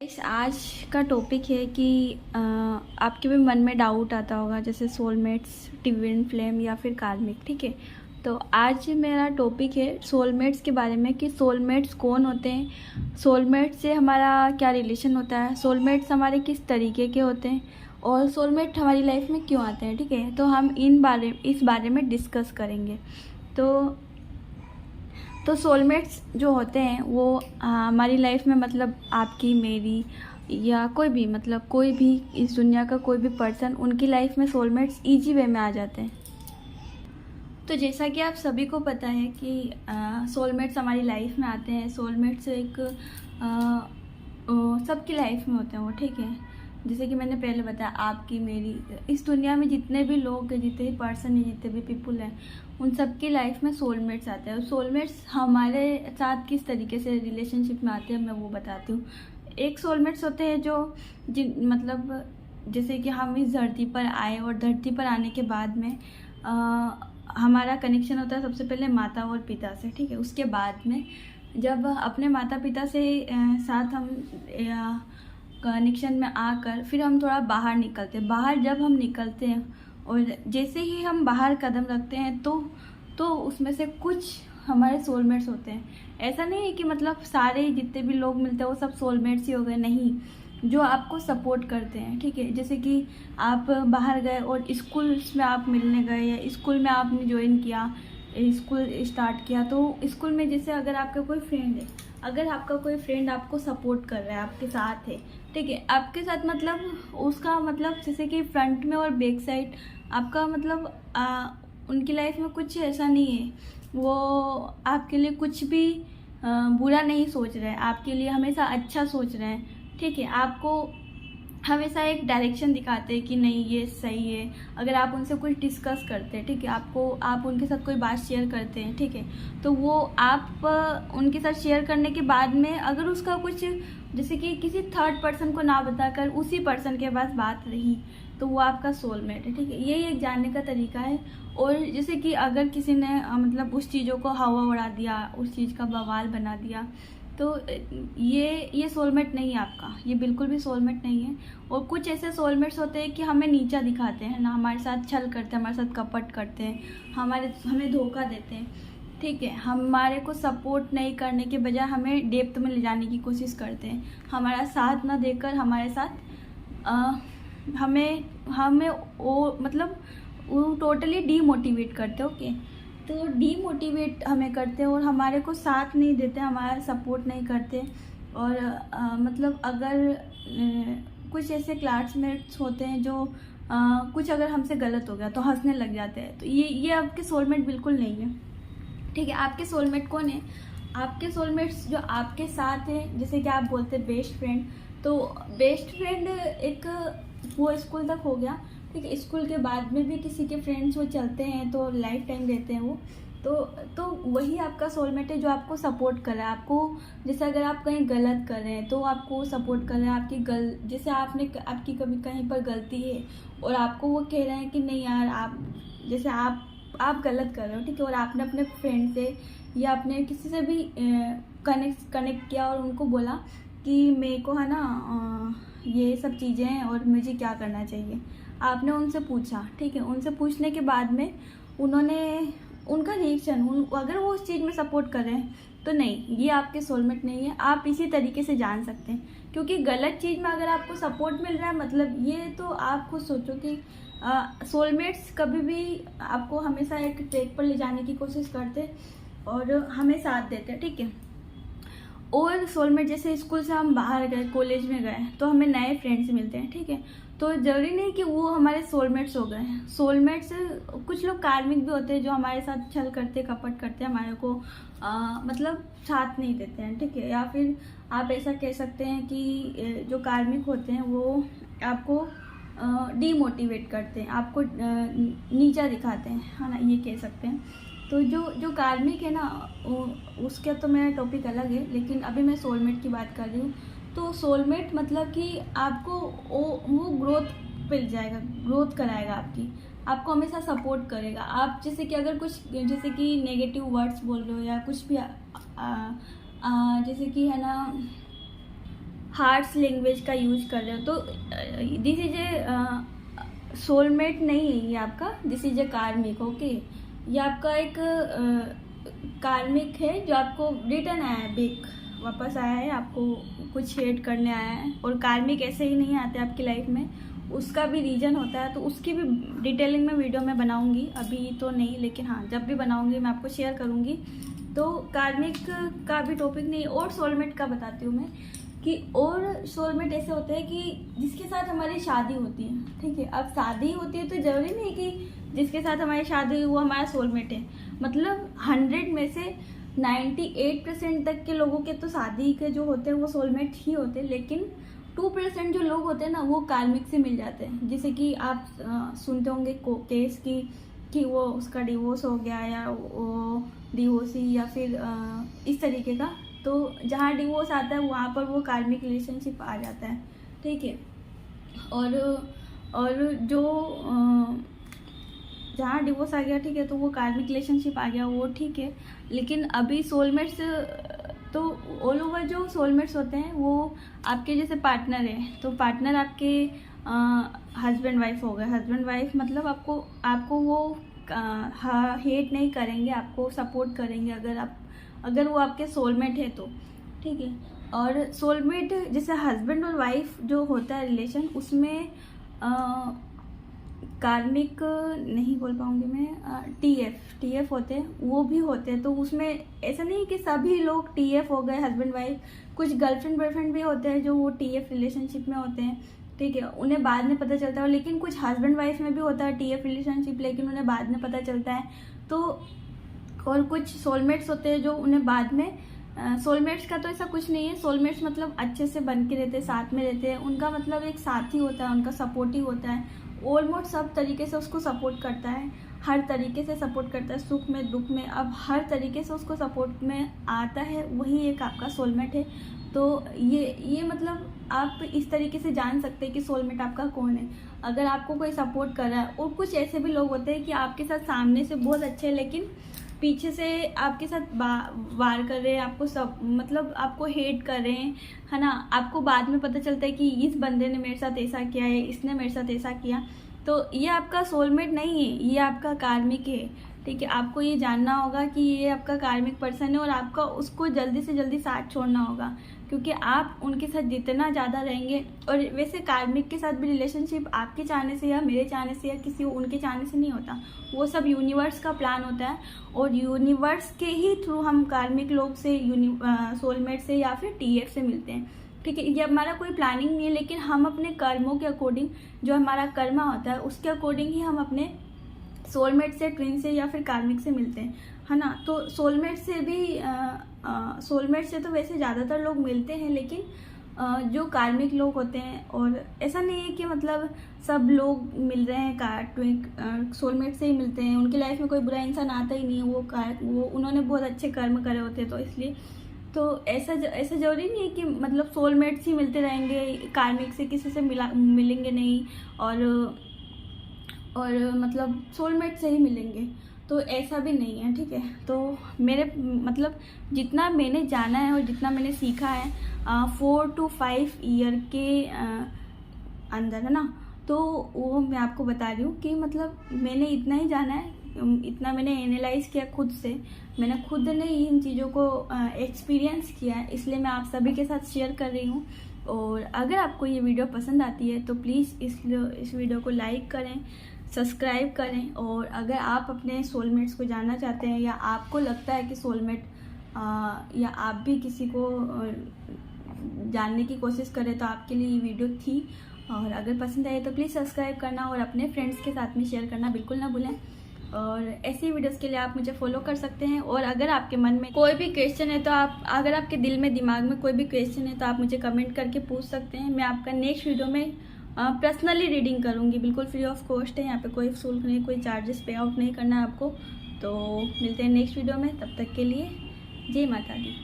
आज का टॉपिक है कि आपके भी मन में डाउट आता होगा जैसे सोलमेट्स, ट्विन फ्लेम या फिर कार्मिक। ठीक है, तो आज मेरा टॉपिक है सोलमेट्स के बारे में कि सोलमेट्स कौन होते हैं, सोलमेट्स से हमारा क्या रिलेशन होता है, सोलमेट्स हमारे किस तरीके के होते हैं और सोलमेट हमारी लाइफ में क्यों आते हैं। ठीक है, तो हम इस बारे में डिस्कस करेंगे। तो सोलमेट्स जो होते हैं वो हमारी लाइफ में मतलब आपकी, मेरी या कोई भी इस दुनिया का कोई भी पर्सन, उनकी लाइफ में सोलमेट्स इजी वे में आ जाते हैं। तो जैसा कि आप सभी को पता है कि सोलमेट्स हमारी लाइफ में आते हैं। सोलमेट्स एक सबकी लाइफ में होते हैं वो। ठीक है, जैसे कि मैंने पहले बताया, आपकी, मेरी, इस दुनिया में जितने भी लोग हैं, जितने भी पर्सन हैं, जितने भी पीपल हैं, उन सबकी लाइफ में सोलमेट्स आते हैं। और सोलमेट्स हमारे साथ किस तरीके से रिलेशनशिप में आते हैं मैं वो बताती हूँ। एक सोलमेट्स होते हैं जो जैसे कि हम इस धरती पर आए और धरती पर आने के बाद में हमारा कनेक्शन होता है सबसे पहले माता और पिता से। ठीक है, उसके बाद में जब अपने माता पिता से साथ हम कनेक्शन में आकर फिर हम थोड़ा बाहर निकलते हैं। बाहर जब हम निकलते हैं और जैसे ही हम बाहर कदम रखते हैं तो उसमें से कुछ हमारे सोलमेट्स होते हैं। ऐसा नहीं है कि मतलब सारे जितने भी लोग मिलते हैं वो सब सोलमेट्स ही हो गए, नहीं, जो आपको सपोर्ट करते हैं। ठीक है, जैसे कि आप बाहर गए और स्कूल्स में आप मिलने गए या स्कूल में आपने ज्वाइन किया, स्कूल स्टार्ट किया, तो स्कूल में जैसे अगर आपका कोई फ्रेंड है, अगर आपका कोई फ्रेंड आपको सपोर्ट कर रहा है, आपके साथ है, ठीक है, आपके साथ मतलब उसका मतलब जैसे कि फ्रंट में और बैक साइड आपका मतलब उनकी लाइफ में कुछ ऐसा नहीं है, वो आपके लिए कुछ भी बुरा नहीं सोच रहे हैं, आपके लिए हमेशा अच्छा सोच रहे हैं। ठीक है, आपको हमेशा एक डायरेक्शन दिखाते हैं कि नहीं ये सही है। अगर आप उनसे कुछ डिस्कस करते हैं, ठीक है, आप उनके साथ कोई बात शेयर करते हैं, ठीक है, तो वो आप उनके साथ शेयर करने के बाद में अगर उसका कुछ जैसे कि किसी थर्ड पर्सन को ना बताकर उसी पर्सन के पास बात रही तो वो आपका सोलमेट है। ठीक है, यही एक जानने का तरीका है। और जैसे कि अगर किसी ने मतलब उस चीज़ों को हवा उड़ा दिया, उस चीज़ का बवाल बना दिया, तो ये सोलमेट नहीं है आपका, ये बिल्कुल भी सोलमेट नहीं है। और कुछ ऐसे सोलमेट्स होते हैं कि हमें नीचा दिखाते हैं ना, हमारे साथ छल करते हैं, हमारे साथ कपट करते हैं, हमें धोखा देते हैं। ठीक है, हमारे को सपोर्ट नहीं करने के बजाय हमें डेप्थ में ले जाने की कोशिश करते हैं, हमारा साथ ना देकर हमारे साथ हमें वो मतलब वो टोटली डीमोटिवेट करते हैं। ओके, तो डीमोटिवेट हमें करते हैं और हमारे को साथ नहीं देते, हमारा सपोर्ट नहीं करते। और मतलब अगर कुछ ऐसे क्लासमेट्स होते हैं जो कुछ अगर हमसे गलत हो गया तो हंसने लग जाते हैं, तो ये आपके सोलमेट बिल्कुल नहीं है। ठीक है, आपके सोलमेट कौन है? आपके सोलमेट्स जो आपके साथ हैं, जैसे कि आप बोलते हैं बेस्ट फ्रेंड, तो बेस्ट फ्रेंड एक वो स्कूल तक हो गया। ठीक है, स्कूल के बाद में भी किसी के फ्रेंड्स वो चलते हैं तो लाइफ टाइम रहते हैं वो, तो वही आपका सोलमेट है जो आपको सपोर्ट कर रहा है। आपको जैसे अगर आप कहीं गलत कर रहे हैं तो आपको सपोर्ट कर रहा है, जैसे आपकी कभी कहीं पर गलती है और आपको वो कह रहे हैं कि नहीं यार, आप गलत कर रहे हो। ठीक है, और आपने अपने फ्रेंड से या अपने किसी से भी कनेक्ट किया और उनको बोला कि मेरे को है ना ये सब चीज़ें हैं और मुझे क्या करना चाहिए, आपने उनसे पूछा। ठीक है, उनसे पूछने के बाद में उनका रिएक्शन, अगर वो उस चीज़ में सपोर्ट कर रहे हैं तो नहीं, ये आपके सोलमेट नहीं है। आप इसी तरीके से जान सकते हैं, क्योंकि गलत चीज़ में अगर आपको सपोर्ट मिल रहा है मतलब ये तो आप खुद सोचो कि सोलमेट्स कभी भी आपको हमेशा एक ट्रैक पर ले जाने की कोशिश करते और हमें साथ देते। ठीक है, और सोलमेट जैसे स्कूल से हम बाहर गए, कॉलेज में गए, तो हमें नए फ्रेंड्स मिलते हैं। ठीक है, तो ज़रूरी नहीं कि वो हमारे सोलमेट्स हो गए हैं। सोलमेट्स कुछ लोग कार्मिक भी होते हैं जो हमारे साथ छल करते, कपट करते, हमारे को मतलब साथ नहीं देते हैं। ठीक है, या फिर आप ऐसा कह सकते हैं कि जो कार्मिक होते हैं वो आपको डीमोटिवेट करते हैं, आपको नीचा दिखाते हैं, है ना, ये कह सकते हैं। तो जो कार्मिक है ना, उसका तो मेरा टॉपिक अलग है, लेकिन अभी मैं सोलमेट की बात कर रही हूँ। तो सोलमेट मतलब कि आपको वो ग्रोथ पे जाएगा, ग्रोथ कराएगा आपको हमेशा सपोर्ट करेगा। आप जैसे कि अगर कुछ जैसे कि नेगेटिव वर्ड्स बोल रहे हो या कुछ भी जैसे कि है ना हार्श लैंग्वेज का यूज कर रहे हो, तो दिस इज ए सोलमेट नहीं है ये आपका, दिस इज ए कार्मिक। ओके, ये आपका एक कार्मिक है जो आपको रिटर्न आया है, बैक वापस आया है, आपको कुछ शेड करने आया है। और कार्मिक ऐसे ही नहीं आते आपकी लाइफ में, उसका भी रीजन होता है, तो उसकी भी डिटेलिंग में वीडियो मैं बनाऊंगी, अभी तो नहीं, लेकिन हाँ जब भी बनाऊंगी मैं आपको शेयर करूंगी। तो कार्मिक का भी टॉपिक नहीं, और सोलमेट का बताती हूँ मैं कि और सोलमेट ऐसे होते हैं कि जिसके साथ हमारी शादी होती है, ठीक है। अब शादी होती है तो जरूरी नहीं कि जिसके साथ हमारी शादी हुई वो हमारा सोलमेट है, मतलब 100 में से 98% तक के लोगों के तो शादी के जो होते हैं वो सोलमेट ही होते हैं, लेकिन 2% जो लोग होते हैं ना वो कार्मिक से मिल जाते हैं। जैसे कि आप सुनते होंगे केस कि वो उसका डिवोर्स हो गया, या वो डिवोर्सी, या फिर इस तरीके का, तो जहाँ डिवोर्स आता है वहाँ पर वो कार्मिक रिलेशनशिप आ जाता है, ठीक है। और जो जहाँ डिवोर्स आ गया, ठीक है, तो वो कार्मिक रिलेशनशिप आ गया, वो ठीक है। लेकिन अभी सोलमेट्स तो ऑल ओवर जो सोलमेट्स होते हैं वो आपके जैसे पार्टनर है, तो पार्टनर आपके हस्बैंड वाइफ हो गए। हस्बैंड वाइफ मतलब आपको वो हेट नहीं करेंगे, आपको सपोर्ट करेंगे अगर वो आपके सोलमेट है तो, ठीक है। और सोलमेट जैसे हस्बैंड और वाइफ जो होता है रिलेशन, उसमें कार्मिक नहीं बोल पाऊंगी मैं, टीएफ होते हैं, वो भी होते हैं। तो उसमें ऐसा नहीं कि सभी लोग टीएफ हो गए हस्बैंड वाइफ, कुछ गर्लफ्रेंड बॉयफ्रेंड भी होते हैं जो वो टीएफ रिलेशनशिप में होते हैं, ठीक है, उन्हें बाद में पता चलता है। लेकिन कुछ हस्बैंड वाइफ में भी होता है टीएफ रिलेशनशिप, लेकिन उन्हें बाद में पता चलता है। तो और कुछ सोलमेट्स होते हैं जो उन्हें बाद में, सोलमेट्स का तो ऐसा कुछ नहीं है, सोलमेट्स मतलब अच्छे से बन के रहते हैं, साथ में रहते हैं, उनका मतलब एक साथी होता है, उनका सपोर्टिव होता है, ऑलमोस्ट सब तरीके से उसको सपोर्ट करता है, हर तरीके से सपोर्ट करता है, सुख में दुख में, अब हर तरीके से उसको सपोर्ट में आता है, वही एक आपका सोलमेट है। तो ये मतलब आप इस तरीके से जान सकते हैं कि सोलमेट आपका कौन है, अगर आपको कोई सपोर्ट कर रहा है। और कुछ ऐसे भी लोग होते हैं कि आपके साथ सामने से बहुत अच्छे हैं, लेकिन पीछे से आपके साथ वार कर रहे हैं, आपको सब मतलब आपको हेट कर रहे हैं, है ना। आपको बाद में पता चलता है कि इस बंदे ने मेरे साथ ऐसा किया है, इसने मेरे साथ ऐसा किया, तो ये आपका सोलमेट नहीं है, ये आपका कार्मिक है, ठीक है। आपको ये जानना होगा कि ये आपका कार्मिक पर्सन है, और आपका उसको जल्दी से जल्दी साथ छोड़ना होगा, क्योंकि आप उनके साथ जितना ज़्यादा रहेंगे, और वैसे कार्मिक के साथ भी रिलेशनशिप आपके चाहने से या मेरे चाहने से या किसी उनके चाहने से नहीं होता, वो सब यूनिवर्स का प्लान होता है, और यूनिवर्स के ही थ्रू हम कार्मिक लोग से सोलमेट से या फिर टीएफ से मिलते हैं, ठीक है। ये हमारा कोई प्लानिंग नहीं है, लेकिन हम अपने कर्मों के अकॉर्डिंग, जो हमारा कर्मा होता है उसके अकॉर्डिंग ही हम अपने सोलमेट से, ट्विन से या फिर कार्मिक से मिलते हैं, है ना। तो सोलमेट से भी सोलमेट से तो वैसे ज़्यादातर लोग मिलते हैं, लेकिन जो कार्मिक लोग होते हैं, और ऐसा नहीं है कि मतलब सब लोग मिल रहे हैं सोलमेट से ही मिलते हैं, उनकी लाइफ में कोई बुरा इंसान आता ही नहीं है, वो उन्होंने बहुत अच्छे कर्म करे होते हैं, तो इसलिए तो ऐसा जरूरी नहीं है कि मतलब सोलमेट्स ही मिलते रहेंगे, कार्मिक से किसी से मिलेंगे नहीं, और मतलब सोलमेट से ही मिलेंगे, तो ऐसा भी नहीं है, ठीक है। तो मेरे मतलब जितना मैंने जाना है और जितना मैंने सीखा है 4 to 5 ईयर के अंदर, है ना, तो वो मैं आपको बता रही हूँ कि मतलब मैंने इतना ही जाना है, इतना मैंने एनालाइज किया खुद से, मैंने खुद ने इन चीज़ों को एक्सपीरियंस किया है, इसलिए मैं आप सभी के साथ शेयर कर रही हूँ। और अगर आपको ये वीडियो पसंद आती है तो प्लीज़ इस वीडियो को लाइक करें, सब्सक्राइब करें, और अगर आप अपने सोलमेट्स को जानना चाहते हैं, या आपको लगता है कि सोलमेट या आप भी किसी को जानने की कोशिश करें, तो आपके लिए ये वीडियो थी। और अगर पसंद आए तो प्लीज़ सब्सक्राइब करना और अपने फ्रेंड्स के साथ में शेयर करना बिल्कुल ना भूलें। और ऐसी वीडियोस के लिए आप मुझे फॉलो कर सकते हैं। और अगर आपके मन में कोई भी क्वेश्चन है तो अगर आपके दिल में दिमाग में कोई भी क्वेश्चन है तो आप मुझे कमेंट करके पूछ सकते हैं। मैं आपका नेक्स्ट वीडियो में पर्सनली रीडिंग करूँगी, बिल्कुल फ्री ऑफ कॉस्ट है, यहाँ पे कोई शुल्क नहीं, कोई चार्जेस पे आउट नहीं करना है आपको। तो मिलते हैं नेक्स्ट वीडियो में, तब तक के लिए जय माता दी।